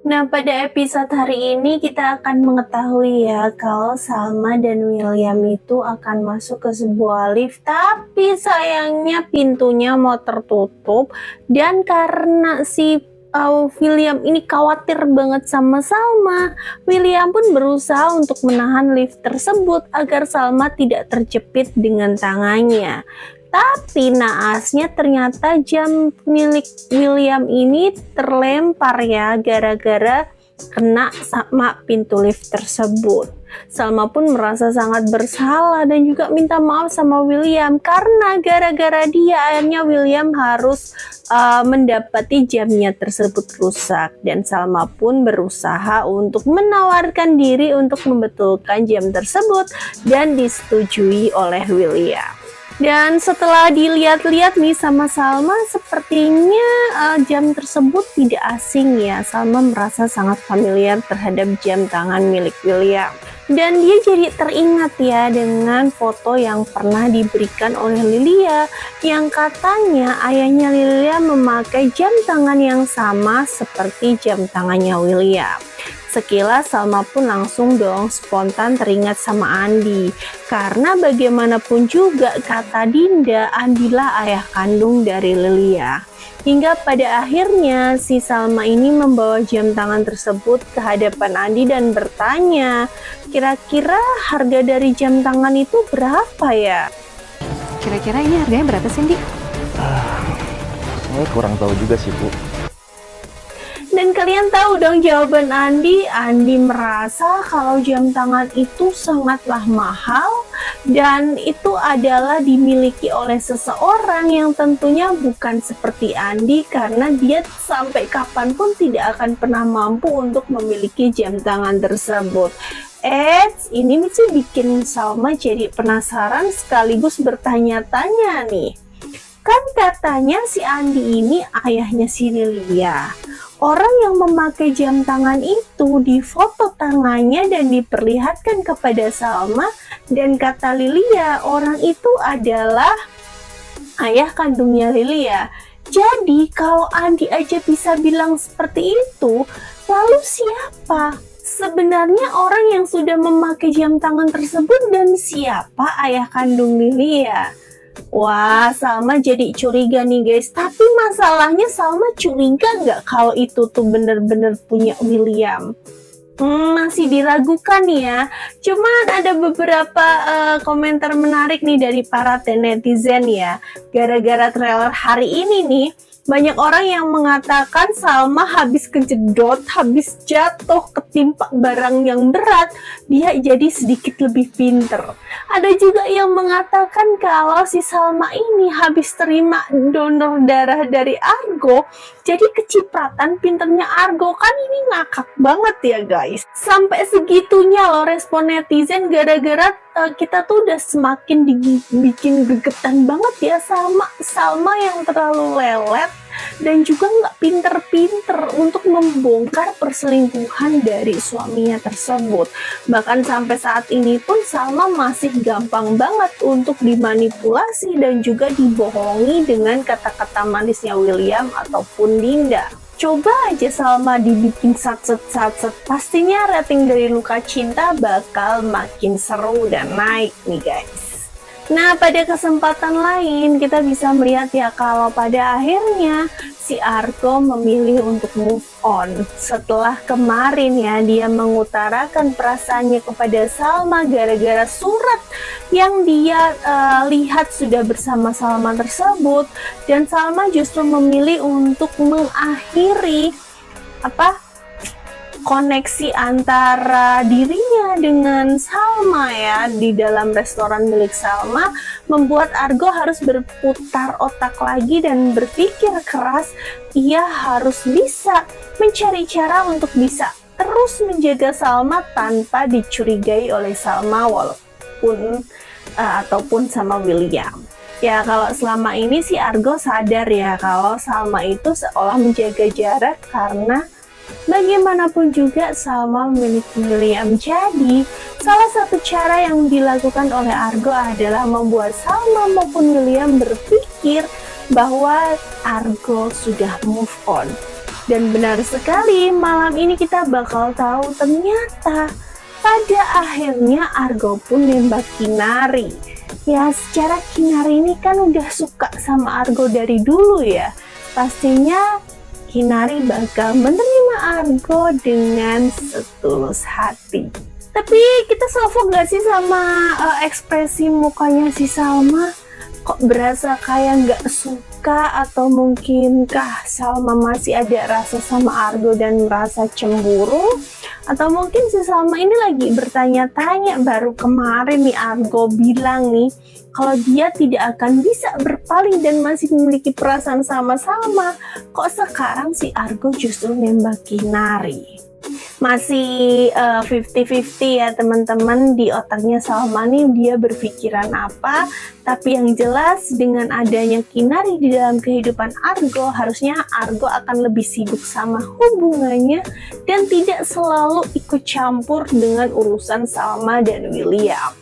Nah, pada episode hari ini kita akan mengetahui ya kalau Salma dan William itu akan masuk ke sebuah lift, tapi sayangnya pintunya mau tertutup dan karena si William ini khawatir banget sama Salma, William pun berusaha untuk menahan lift tersebut agar Salma tidak terjepit dengan tangannya. Tapi naasnya ternyata jam milik William ini terlempar ya gara-gara kena sama pintu lift tersebut. Salma pun merasa sangat bersalah dan juga minta maaf sama William karena gara-gara dia akhirnya William harus mendapati jamnya tersebut rusak, dan Salma pun berusaha untuk menawarkan diri untuk membetulkan jam tersebut dan disetujui oleh William. Dan setelah dilihat-lihat nih sama Salma, sepertinya jam tersebut tidak asing ya. Salma merasa sangat familiar terhadap jam tangan milik William. Dan dia jadi teringat ya dengan foto yang pernah diberikan oleh Lilia, yang katanya ayahnya Lilia memakai jam tangan yang sama seperti jam tangannya William. Sekilas Salma pun langsung dong spontan teringat sama Andi, karena bagaimanapun juga kata Dinda, Andilah ayah kandung dari Lilia. Hingga pada akhirnya si Salma ini membawa jam tangan tersebut ke hadapan Andi dan bertanya, kira-kira harga dari jam tangan itu berapa ya? Kira-kira ini harganya berapa sih, Di? Saya kurang tahu juga sih, Bu. Dan kalian tahu dong jawaban Andi. Andi merasa kalau jam tangan itu sangatlah mahal dan itu adalah dimiliki oleh seseorang yang tentunya bukan seperti Andi, karena dia sampai kapanpun tidak akan pernah mampu untuk memiliki jam tangan tersebut. Ini sih bikin Salma jadi penasaran sekaligus bertanya-tanya nih. Kan katanya si Andi ini ayahnya si Lilia. Orang yang memakai jam tangan itu difoto tangannya dan diperlihatkan kepada Salma, dan kata Lilia orang itu adalah ayah kandungnya Lilia. Jadi kalau Andi aja bisa bilang seperti itu, lalu siapa sebenarnya orang yang sudah memakai jam tangan tersebut dan siapa ayah kandung Lilia? Wah, Salma jadi curiga nih guys. Tapi masalahnya Salma curiga nggak kalau itu tuh bener-bener punya William? Masih diragukan ya. Cuman ada beberapa komentar menarik nih dari para netizen ya. Gara-gara trailer hari ini nih, banyak orang yang mengatakan Salma habis kejedot, habis jatuh ketimpa barang yang berat, dia jadi sedikit lebih pinter. Ada juga yang mengatakan kalau si Salma ini habis terima donor darah dari Argo, jadi kecipratan pinternya Argo. Kan ini ngakak banget ya guys. Sampai segitunya loh respon netizen gara-gara kita tuh udah semakin dibikin gegetan banget ya sama Salma yang terlalu lelet dan juga nggak pinter-pinter untuk membongkar perselingkuhan dari suaminya tersebut. Bahkan sampai saat ini pun Salma masih gampang banget untuk dimanipulasi dan juga dibohongi dengan kata-kata manisnya William ataupun Dinda. Coba aja Salma dibikin satset, pastinya rating dari Luka Cinta bakal makin seru dan naik nih guys. Nah, pada kesempatan lain kita bisa melihat ya kalau pada akhirnya si Argo memilih untuk move on. Setelah kemarin ya dia mengutarakan perasaannya kepada Salma gara-gara surat yang dia lihat sudah bersama Salma tersebut, dan Salma justru memilih untuk mengakhiri koneksi antara dirinya dengan Salma ya di dalam restoran milik Salma, membuat Argo harus berputar otak lagi dan berpikir keras. Ia harus bisa mencari cara untuk bisa terus menjaga Salma tanpa dicurigai oleh Salma walaupun ataupun sama William. Ya kalau selama ini si Argo sadar ya kalau Salma itu seolah menjaga jarak karena bagaimanapun juga Salma memiliki William. Jadi salah satu cara yang dilakukan oleh Argo adalah membuat Salma maupun William berpikir bahwa Argo sudah move on. Dan benar sekali, malam ini kita bakal tahu ternyata pada akhirnya Argo pun nembak Kinari. Ya, secara Kinari ini kan udah suka sama Argo dari dulu ya. Pastinya Kinari bakal menerima Argo dengan setulus hati. Tapi kita salvo gak sih sama ekspresi mukanya si Salma? Kok berasa kayak gak suka, atau mungkinkah Salma masih ada rasa sama Argo dan merasa cemburu? Atau mungkin si Salma ini lagi bertanya-tanya, baru kemarin nih Argo bilang nih kalau dia tidak akan bisa berpaling dan masih memiliki perasaan sama Salma. Kok sekarang si Argo justru nembak Kinari? Masih 50-50 ya teman-teman, di otaknya Salma nih dia berpikiran apa. Tapi yang jelas dengan adanya Kinari di dalam kehidupan Argo, harusnya Argo akan lebih sibuk sama hubungannya dan tidak selalu ikut campur dengan urusan Salma dan William.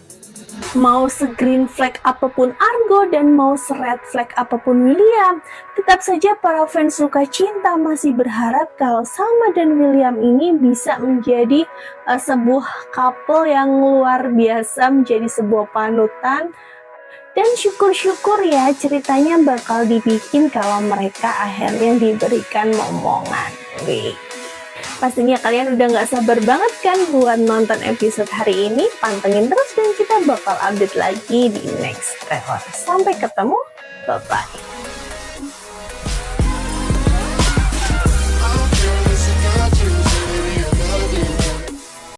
Mau se-green flag apapun Argo dan mau se-red flag apapun William, tetap saja para fans suka cinta masih berharap kalau Salma dan William ini bisa menjadi sebuah couple yang luar biasa, menjadi sebuah panutan. Dan syukur-syukur ya ceritanya bakal dibikin kalau mereka akhirnya diberikan momongan. Wih. Pastinya kalian udah gak sabar banget kan buat nonton episode hari ini. Pantengin terus dan kita bakal update lagi di next trailer. Sampai ketemu, bye-bye.